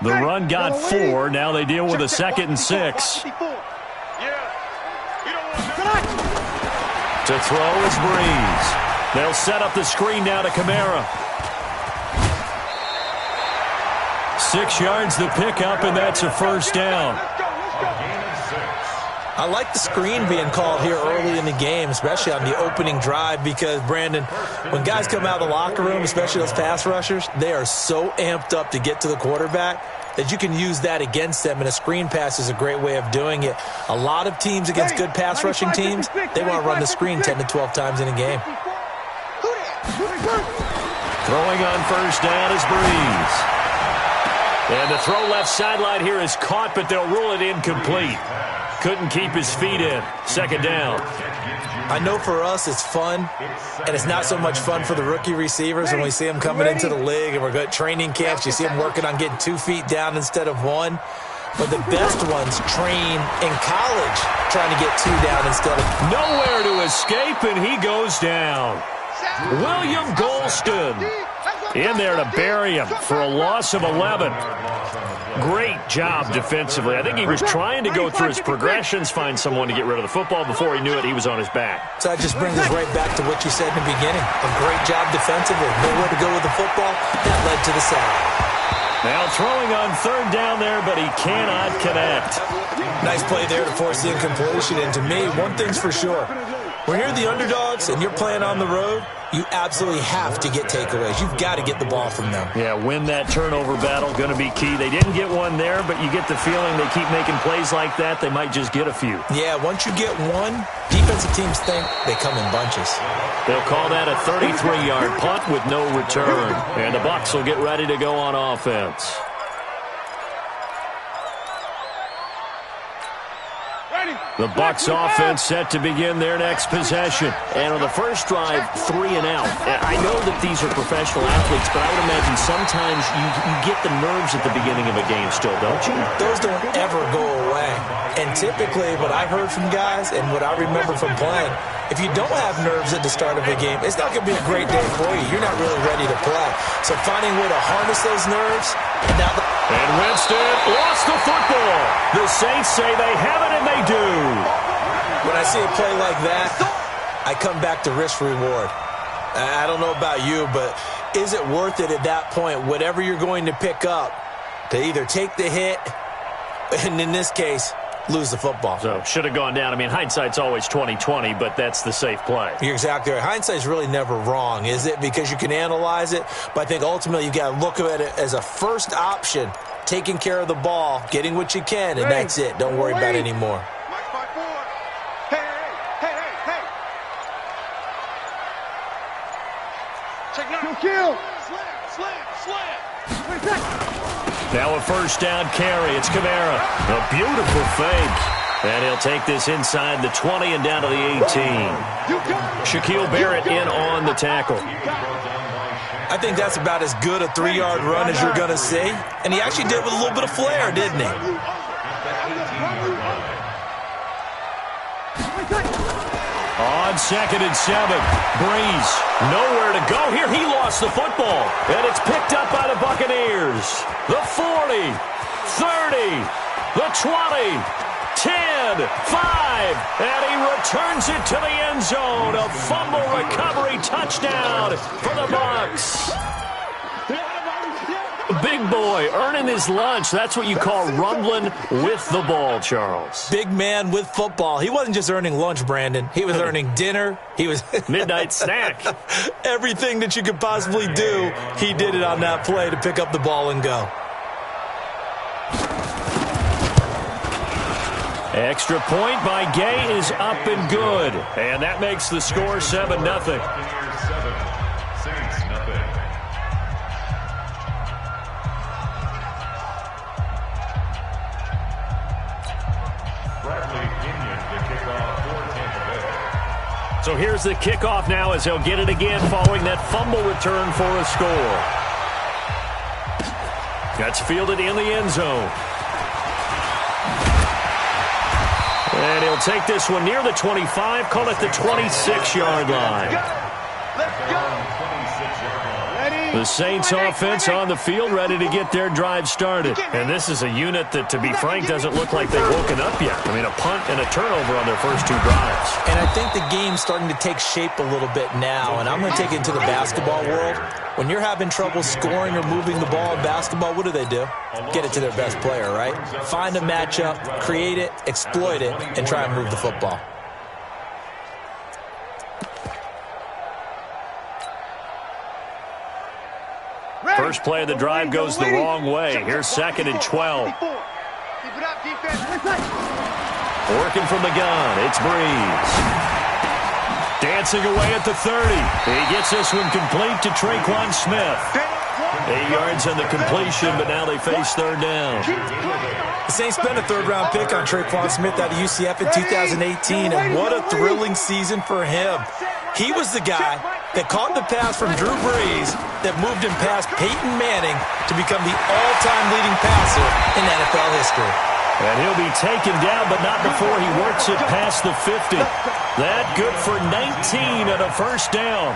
The run got 4. Now they deal with a 2nd and 6. To throw is Breeze. They'll set up the screen now to Kamara. 6 yards the pickup, and that's a first down. I like the screen being called here early in the game, especially on the opening drive, because, Brandon, when guys come out of the locker room, especially those pass rushers, they are so amped up to get to the quarterback that you can use that against them, and a screen pass is a great way of doing it. A lot of teams against good pass rushing teams, they want to run the screen 10 to 12 times in a game. Throwing on first down is Breeze. And the throw left sideline here is caught, but they'll rule it incomplete. Couldn't keep his feet in. 2nd down. I know for us it's fun, and it's not so much fun for the rookie receivers when we see them coming into the league and we're good training camps. You see them working on getting 2 feet down instead of 1. But the best ones train in college trying to get 2 down instead of... Nowhere to escape, and he goes down. William Golston in there to bury him for a loss of 11. Great job defensively. I think he was trying to go through his progressions, find someone to get rid of the football. Before he knew it, he was on his back. So that just brings us right back to what you said in the beginning. A great job defensively. Nowhere to go with the football. That led to the sack. Now throwing on 3rd down there, but he cannot connect. Nice play there to force the incompletion. And to me, one thing's for sure. When you're the underdogs and you're playing on the road, you absolutely have to get takeaways. You've got to get the ball from them. Yeah, win that turnover battle, going to be key. They didn't get one there, but you get the feeling they keep making plays like that, they might just get a few. Yeah, once you get one, defensive teams think they come in bunches. They'll call that a 33-yard punt with no return. And the Bucs will get ready to go on offense. The Bucs offense set to begin their next possession. And on the first drive, 3 and out. I know that these are professional athletes, but I would imagine sometimes you get the nerves at the beginning of a game still, don't you? Those don't ever go away. And typically what I've heard from guys and what I remember from playing, if you don't have nerves at the start of a game, it's not going to be a great day for you. You're not really ready to play. So finding a way to harness those nerves. And Winston lost the football. The Saints say they have it, and they do. When I see a play like that, I come back to risk-reward. I don't know about you, but is it worth it at that point, whatever you're going to pick up, to either take the hit, and in this case, lose the football? So, should have gone down. I mean, hindsight's always 20/20, but that's the safe play. You're exactly right. Hindsight's really never wrong, is it? Because you can analyze it, but I think ultimately you got to look at it as a first option, taking care of the ball, getting what you can, and that's it. Don't worry about it anymore. Now a first down carry. It's Kamara. A beautiful fake. And he'll take this inside the 20 and down to the 18. Shaquille Barrett in on the tackle. I think that's about as good a 3-yard run as you're going to see. And he actually did it with a little bit of flair, didn't he? On 2nd and 7, Breeze nowhere to go here. He lost the football, and it's picked up by the Buccaneers. The 40, 30, the 20, 10, 5, and he returns it to the end zone. A fumble recovery touchdown for the Bucs. Big boy earning his lunch. That's what you call rumbling with the ball, Charles. Big man with football. He wasn't just earning lunch, Brandon. He was earning dinner. He was midnight snack. Everything that you could possibly do, he did it on that play to pick up the ball and go. Extra point by Gay is up and good. And that makes the score 7-0. So here's the kickoff now as he'll get it again following that fumble return for a score. That's fielded in the end zone. And he'll take this one near the 25, call it the 26-yard line. Let's go. Ready? The Saints offense on the field, ready to get their drive started. And this is a unit that, to be frank, doesn't look like they've woken up yet. I mean, a punt and a turnover on their first 2 drives. And I think the game's starting to take shape a little bit now, and I'm going to take it into the basketball world. When you're having trouble scoring or moving the ball in basketball, what do? Get it to their best player, right? Find a matchup, create it, exploit it, and try and move the football. First play of the drive goes the wrong way. Here's 2nd and 12. Working from the gun, it's Breeze. Dancing away at the 30. He gets this one complete to Tre'Quan Smith. 8 yards on the completion, but now they face 3rd down. The Saints spent a 3rd-round pick on Tre'Quan Smith out of UCF in 2018, and what a thrilling season for him. He was the guy that caught the pass from Drew Brees that moved him past Peyton Manning to become the all-time leading passer in NFL history. And he'll be taken down, but not before he works it past the 50. That good for 19 and a first down.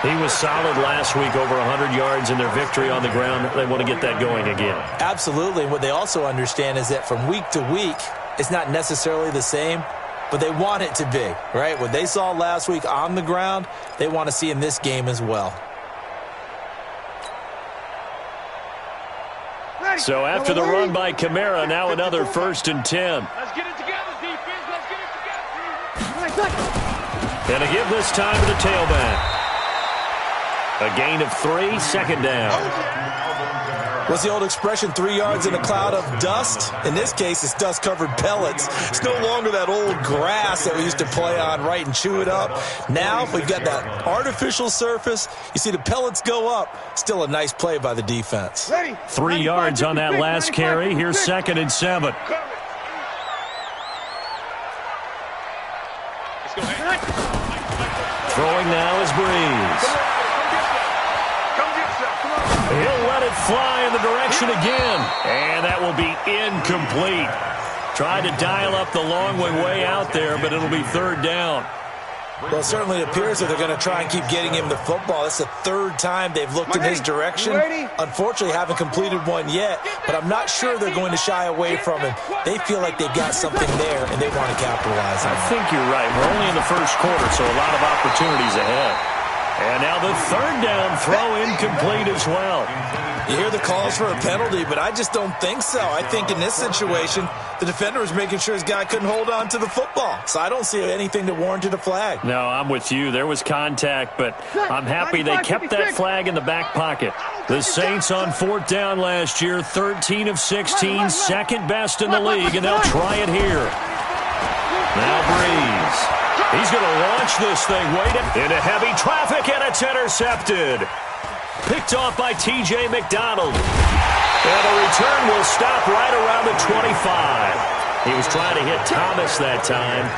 He was solid last week, over 100 yards in their victory on the ground. They want to get that going again. Absolutely. What they also understand is that from week to week, it's not necessarily the same, but they want it to be, right? What they saw last week on the ground, they want to see in this game as well. So after the run by Kamara, now another 1st and 10. Let's get it together, defense. Let's get it together. And a give this time to the tailback. A gain of 3, 2nd down. What's the old expression, 3 yards in a cloud of dust? In this case, it's dust-covered pellets. It's no longer that old grass that we used to play on, right, and chew it up. Now, we've got that artificial surface. You see the pellets go up. Still a nice play by the defense. 3 yards on that last carry. Here's 2nd and 7. Throwing now is Breeze. He'll let it fly in the direction again. And that will be incomplete. Tried to dial up the long way out there, but it'll be 3rd down. Well, it certainly appears that they're going to try and keep getting him the football. That's the 3rd time they've looked in his direction. Unfortunately, haven't completed one yet, but I'm not sure they're going to shy away from him. They feel like they've got something there, and they want to capitalize on it. I think you're right. We're only in the first quarter, so a lot of opportunities ahead. And now the 3rd down throw incomplete as well. You hear the calls for a penalty, but I just don't think so. I think in this situation, the defender was making sure his guy couldn't hold on to the football. So I don't see anything that warranted a flag. No, I'm with you. There was contact, but I'm happy they kept that flag in the back pocket. The Saints on 4th down last year, 13 of 16, 2nd best in the league, and they'll try it here. Now Breeze. He's going to launch this thing. Wait into heavy traffic, and it's intercepted. Picked off by T.J. McDonald. And the return will stop right around the 25. He was trying to hit Thomas that time.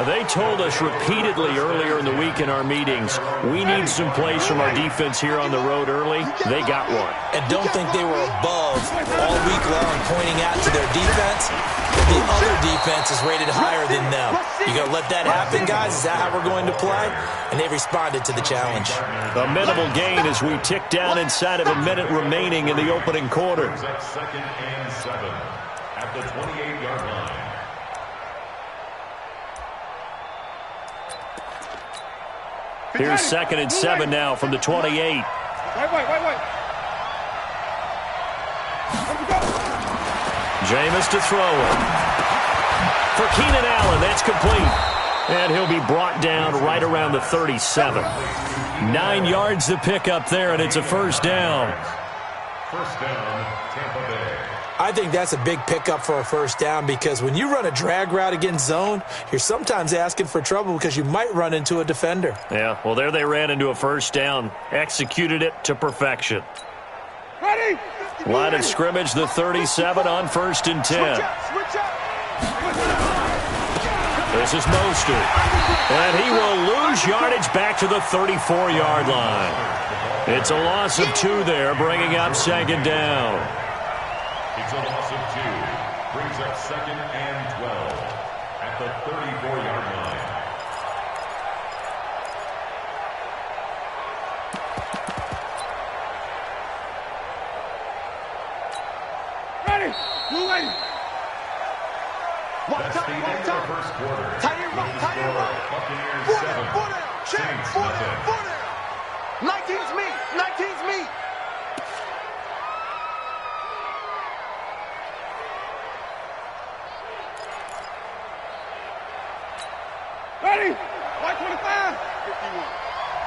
They told us repeatedly earlier in the week in our meetings, we need some plays from our defense here on the road early. They got one. And don't think they were above all week long pointing out to their defense. The other defense is rated higher than them. You going to let that happen, guys? Is that how we're going to play? And they responded to the challenge. A minimal gain as we tick down inside of a minute remaining in the opening quarter. 2nd and 7 at the 28-yard line. Here's 2nd and 7 now from the 28. Wait. Jameis to throw it. For Keenan Allen, that's complete. And he'll be brought down right around the 37. 9 yards to pick up there, and it's a 1st down. 1st down, Tampa Bay. I think that's a big pickup for a 1st down because when you run a drag route against zone, you're sometimes asking for trouble because you might run into a defender. Yeah, well, there they ran into a 1st down. Executed it to perfection. Ready? Line of scrimmage, the 37 on 1st and 10. Switch up. This is Mostert. And he will lose yardage back to the 34-yard line. It's a loss of 2 there, bringing up 2nd down. It's a loss of 2. Brings up 2nd and 12 at the 34-yard line. Move ready. That's the end of the first quarter. Tight end right, tight end right. Buccaneers 4 7. down, 4 down. Check, Saints 4 down, nothing. 4 down. 19's me, 19's me. Ready? White 25. 51.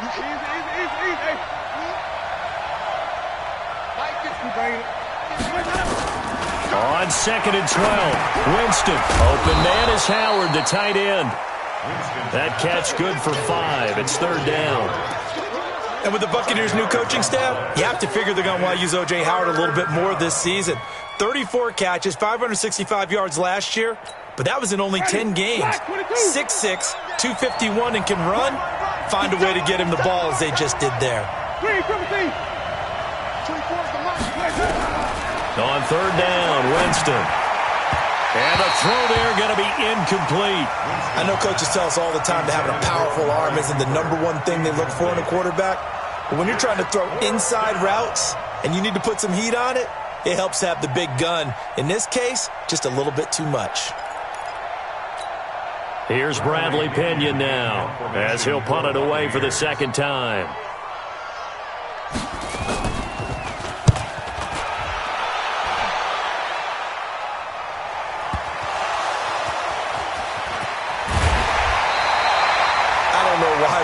You easy. Hey. Mike, get you, baby. On 2nd and 12, Winston. Open man is Howard, the tight end. That catch good for 5. It's 3rd down. And with the Buccaneers' new coaching staff, you have to figure they're going to want to use O.J. Howard a little bit more this season. 34 catches, 565 yards last year, but that was in only 10 games. 6'6", 251, and can run. Find a way to get him the ball as they just did there. On 3rd down, Winston. And a throw there going to be incomplete. I know coaches tell us all the time that having a powerful arm isn't the #1 thing they look for in a quarterback. But when you're trying to throw inside routes and you need to put some heat on it, it helps have the big gun. In this case, just a little bit too much. Here's Bradley Pena now as he'll punt it away for the 2nd time.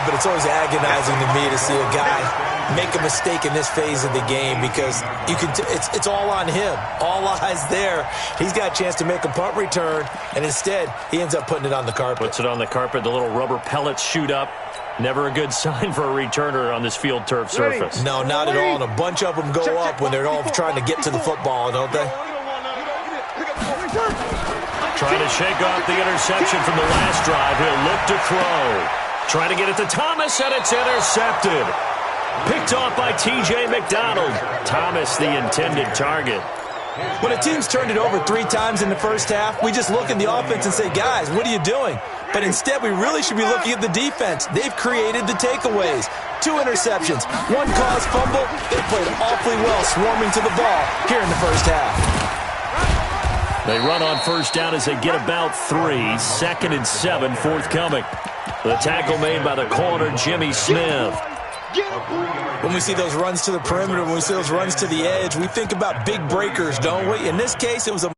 But it's always agonizing to me to see a guy make a mistake in this phase of the game because you can. It's all on him. All eyes there. He's got a chance to make a punt return, and instead he ends up putting it on the carpet. Puts it on the carpet. The little rubber pellets shoot up. Never a good sign for a returner on this field turf surface. No, not at all. And a bunch of them go up when they're all trying to get to the football, don't they? Trying to shake off the interception from the last drive. He'll look to throw. Trying to get it to Thomas, and it's intercepted. Picked off by T.J. McDonald. Thomas, the intended target. When a team's turned it over 3 times in the first half, we just look at the offense and say, guys, what are you doing? But instead, we really should be looking at the defense. They've created the takeaways. 2 interceptions, 1 caused fumble. They played awfully well swarming to the ball here in the first half. They run on 1st down as they get about 3. 2nd and 7 forthcoming. The tackle made by the corner, Jimmy Smith. When we see those runs to the perimeter, when we see those runs to the edge, we think about big breakers, don't we? In this case, it was a